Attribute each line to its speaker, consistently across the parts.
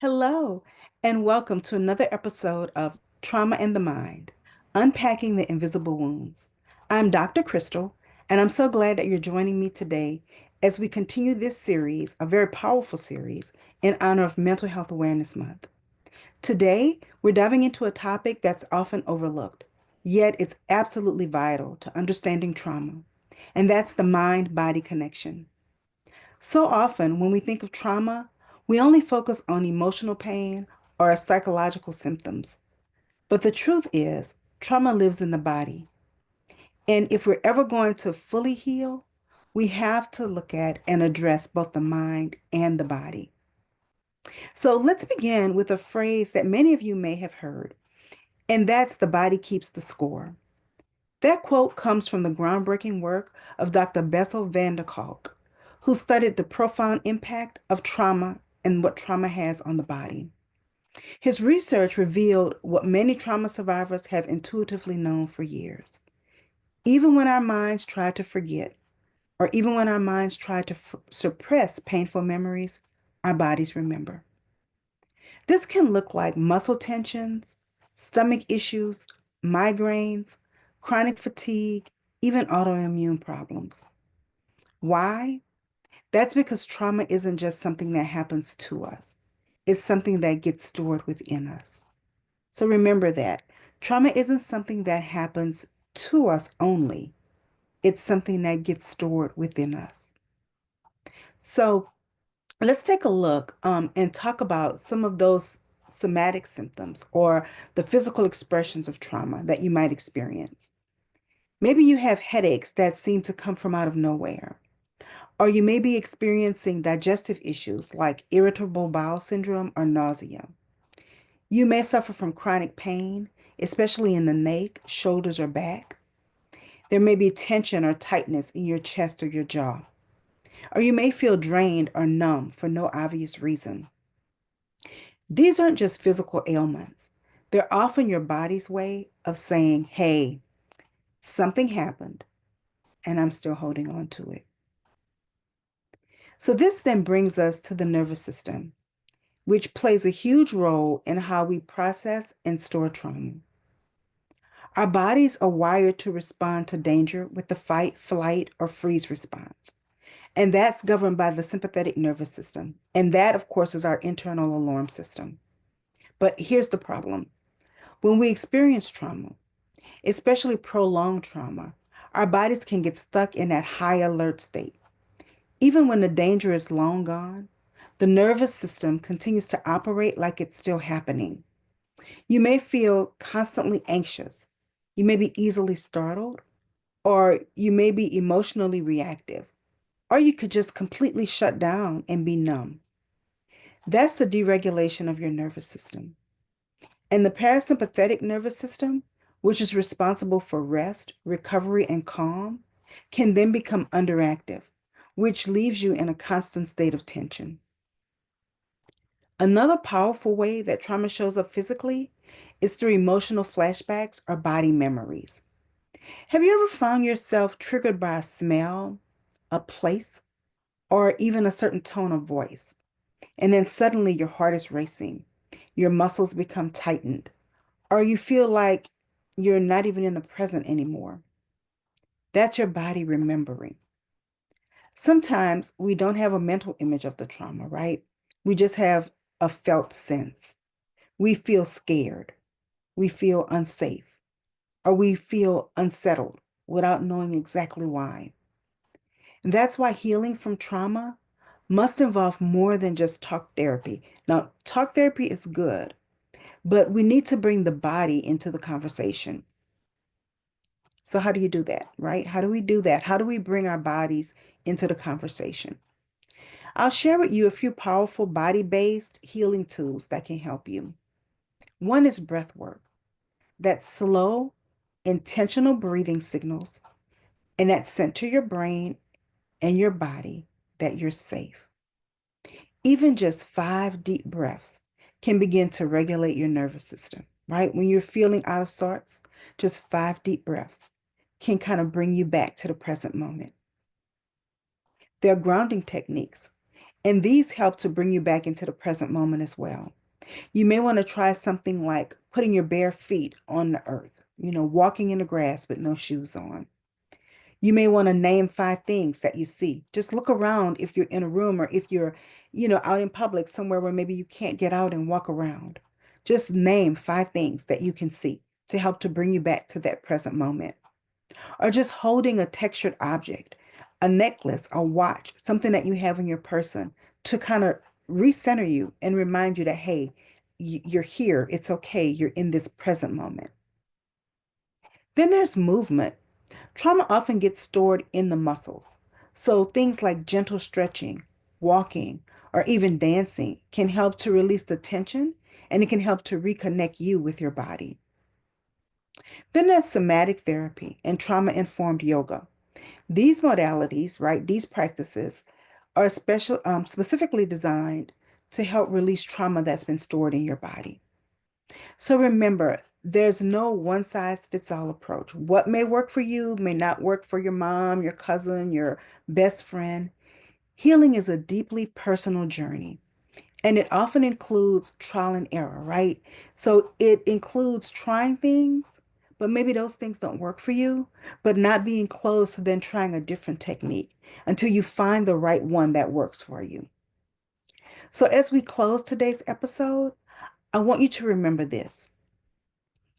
Speaker 1: Hello, and welcome to another episode of Trauma and the Mind, Unpacking the Invisible Wounds. I'm Dr. Crystal, and I'm so glad that you're joining me today as we continue this series, a very powerful series, in honor of Mental Health Awareness Month. Today, we're diving into a topic that's often overlooked, yet it's absolutely vital to understanding trauma, and that's the mind-body connection. So often, when we think of trauma, we only focus on emotional pain or psychological symptoms. But the truth is, trauma lives in the body. And if we're ever going to fully heal, we have to look at and address both the mind and the body. So let's begin with a phrase that many of you may have heard, and that's the body keeps the score. That quote comes from the groundbreaking work of Dr. Bessel van der Kolk, who studied the profound impact of trauma and what trauma has on the body. His research revealed what many trauma survivors have intuitively known for years. Even when our minds try to forget, or even when our minds try to suppress painful memories, our bodies remember. This can look like muscle tensions, stomach issues, migraines, chronic fatigue, even autoimmune problems. Why? That's because trauma isn't just something that happens to us. It's something that gets stored within us. So remember that trauma isn't something that happens to us only. It's something that gets stored within us. So let's take a look and talk about some of those somatic symptoms or the physical expressions of trauma that you might experience. Maybe you have headaches that seem to come from out of nowhere, or you may be experiencing digestive issues like irritable bowel syndrome or nausea. You may suffer from chronic pain, especially in the neck, shoulders, or back. There may be tension or tightness in your chest or your jaw, or you may feel drained or numb for no obvious reason. These aren't just physical ailments. They're often your body's way of saying, hey, something happened and I'm still holding on to it. So this then brings us to the nervous system, which plays a huge role in how we process and store trauma. Our bodies are wired to respond to danger with the fight, flight, or freeze response. And that's governed by the sympathetic nervous system. And that, of course, is our internal alarm system. But here's the problem. When we experience trauma, especially prolonged trauma, our bodies can get stuck in that high alert state. Even when the danger is long gone, the nervous system continues to operate like it's still happening. You may feel constantly anxious. You may be easily startled, or you may be emotionally reactive, or you could just completely shut down and be numb. That's the deregulation of your nervous system. And the parasympathetic nervous system, which is responsible for rest, recovery, and calm, can then become underactive, which leaves you in a constant state of tension. Another powerful way that trauma shows up physically is through emotional flashbacks or body memories. Have you ever found yourself triggered by a smell, a place, or even a certain tone of voice? And then suddenly your heart is racing, your muscles become tightened, or you feel like you're not even in the present anymore. That's your body remembering. Sometimes we don't have a mental image of the trauma, right? We just have a felt sense. We feel scared, we feel unsafe, or we feel unsettled without knowing exactly why. And that's why healing from trauma must involve more than just talk therapy. Now, talk therapy is good, but we need to bring the body into the conversation. So, how do you do that, right? How do we do that? How do we bring our bodies into the conversation? I'll share with you a few powerful body-based healing tools that can help you. One is breath work. That's slow, intentional breathing signals, and that center your brain and your body that you're safe. Even just 5 deep breaths can begin to regulate your nervous system, right? When you're feeling out of sorts, just 5 deep breaths can kind of bring you back to the present moment. There are grounding techniques, And these help to bring you back into the present moment as well. You may want to try something like putting your bare feet on the earth, walking in the grass with no shoes on. You may want to name 5 things that you see. Just look around if you're in a room or if you're, out in public somewhere where maybe you can't get out and walk around. Just name 5 things that you can see to help to bring you back to that present moment. Or just holding a textured object, a necklace, a watch, something that you have in your person to kind of recenter you and remind you that, hey, you're here. It's okay. You're in this present moment. Then there's movement. Trauma often gets stored in the muscles. So things like gentle stretching, walking, or even dancing can help to release the tension and it can help to reconnect you with your body. Then there's somatic therapy and trauma-informed yoga. These modalities, right, these practices are specifically designed to help release trauma that's been stored in your body. So remember, there's no one size fits all approach. What may work for you may not work for your mom, your cousin, your best friend. Healing is a deeply personal journey, and it often includes trial and error, right? So it includes trying things, but maybe those things don't work for you, but not being closed to then trying a different technique until you find the right one that works for you. So as we close today's episode, I want you to remember this.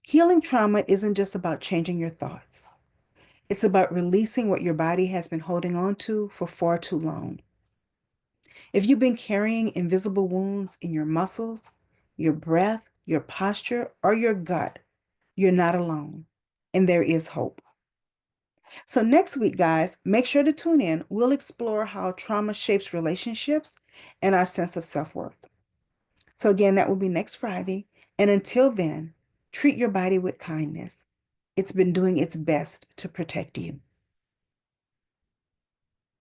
Speaker 1: Healing trauma isn't just about changing your thoughts. It's about releasing what your body has been holding on to for far too long. If you've been carrying invisible wounds in your muscles, your breath, your posture, or your gut, you're not alone. And there is hope. So, next week, guys, make sure to tune in. We'll explore how trauma shapes relationships and our sense of self worth. So, again, that will be next Friday. And until then, treat your body with kindness. It's been doing its best to protect you.